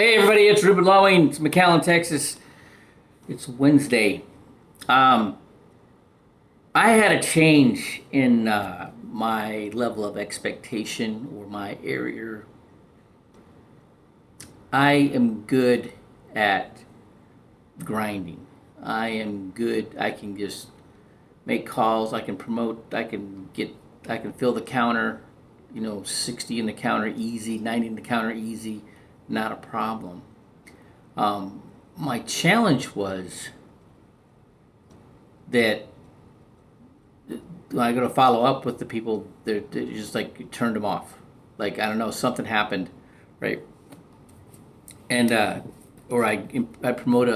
Hey everybody, it's Ruben Lawing. It's McAllen, Texas. It's Wednesday. Um, I had a change in my level of expectation or my area. I am good at grinding. I am good. I can just make calls. I can promote. I can fill the counter. 60 in the counter easy, 90 in the counter easy, not a problem. My challenge was that when I go to follow up with the people, they're just like turned them off. Like I don't know, something happened, right? And or I promote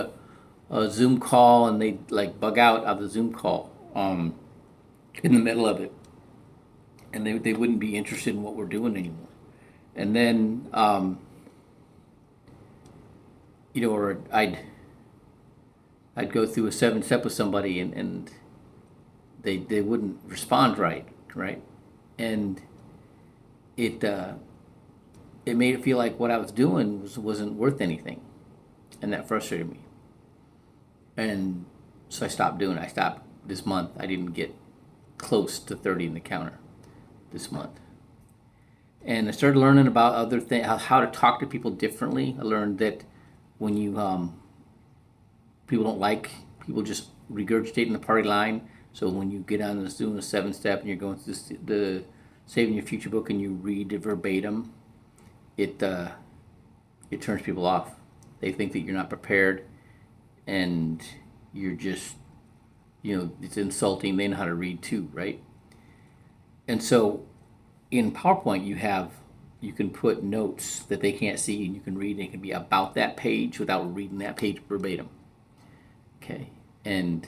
a Zoom call and they like bug out of the Zoom call in the middle of it, and they wouldn't be interested in what we're doing anymore. And then or I'd go through a 7 step with somebody and they wouldn't respond right, and it it made it feel like what I was doing wasn't worth anything, and that frustrated me. And so I stopped doing it. I stopped this month. I didn't get close to 30 in the counter this month. And I started learning about other things, how to talk to people differently. I learned that when you people don't like people just regurgitating the party line. So when you get on this doing a 7 step and you're going through the saving your future book and you read it verbatim, it turns people off. They think that you're not prepared, and you're just it's insulting. They know how to read too, right? And so in PowerPoint you can put notes that they can't see and you can read, and it can be about that page without reading that page verbatim. Okay, and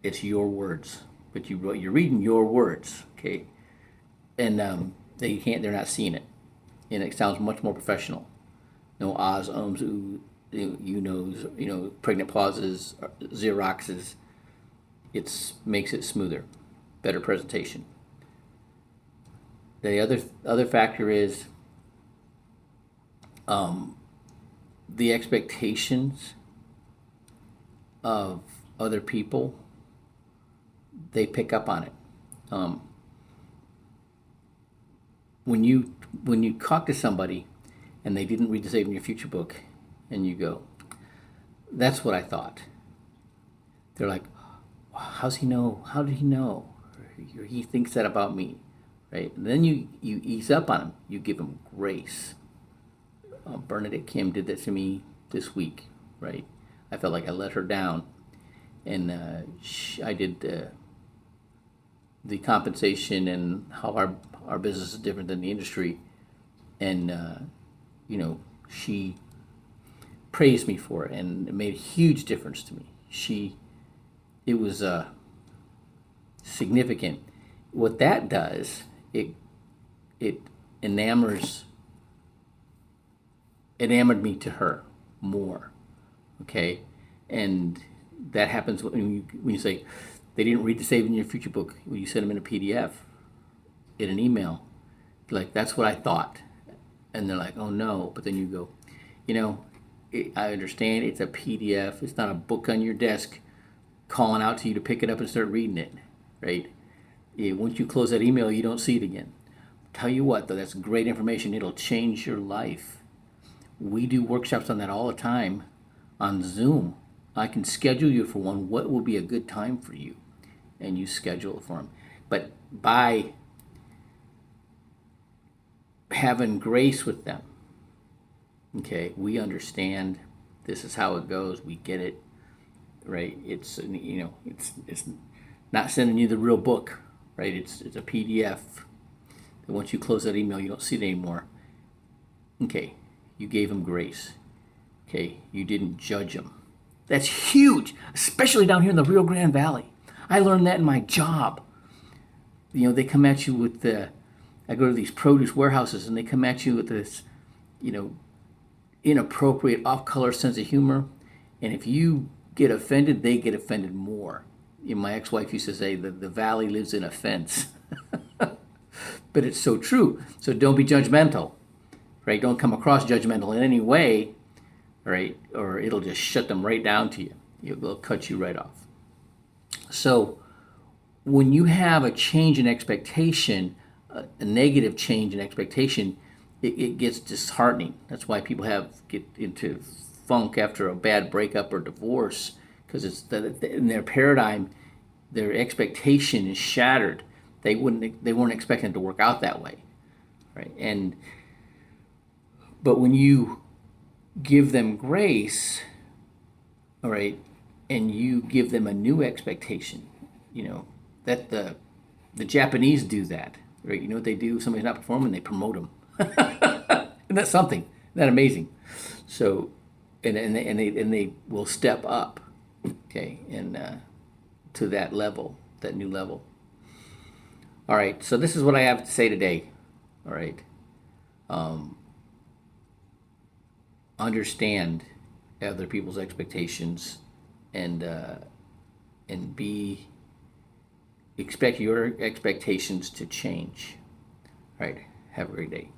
it's your words, but you're reading your words. Okay, and they're not seeing it, and it sounds much more professional. No ahs, ums, ooh, knows, pregnant pauses, Xeroxes. It makes it smoother, better presentation. The other factor is the expectations of other people. They pick up on it. When you talk to somebody and they didn't read the Saving Your Future book, and you go, "That's what I thought." They're like, "How's he know? How did he know? Or he thinks that about me." Right? And then you ease up on them. You give them grace. Bernadette Kim did that to me this week. Right? I felt like I let her down, and I did the compensation and how our business is different than the industry, and she praised me for it, and it made a huge difference to me. It was significant. What that does, it enamored me to her more. Okay, and that happens when you say they didn't read the Saving Your Future book. When you send them in a PDF, in an email, like, "That's what I thought," and they're like, "Oh no," but then you go, I understand it's a PDF. It's not a book on your desk calling out to you to pick it up and start reading it, right? Once you close that email, you don't see it again. Tell you what, though, that's great information. It'll change your life. We do workshops on that all the time on Zoom. I can schedule you for one. What will be a good time for you? And you schedule it for them. But by having grace with them, okay, we understand this is how it goes. We get it, right? It's not sending you the real book, right? It's a PDF. And once you close that email, you don't see it anymore. Okay, you gave them grace. Okay, you didn't judge them. That's huge, especially down here in the Rio Grande Valley. I learned that in my job. They come at you with I go to these produce warehouses and they come at you with this, inappropriate, off-color sense of humor. And if you get offended, they get offended more. My ex-wife used to say that the valley lives in offense. But it's so true. So don't be judgmental, right? Don't come across judgmental in any way. right? Or it'll just shut them right down to you. It'll cut you right off. So when you have a change in expectation, a negative change in expectation, it gets disheartening. That's why people get into funk after a bad breakup or divorce, because it's in their paradigm, their expectation is shattered. They weren't expecting it to work out that way, right? But when you give them grace, all right, and you give them a new expectation, that the Japanese do that, right? You know what they do? If somebody's not performing, they promote them. And that's something. Isn't that amazing? So, and they will step up, okay, and to that level, that new level. All right. So this is what I have to say today. All right. Understand other people's expectations, and be expect your expectations to change. All right. Have a great day.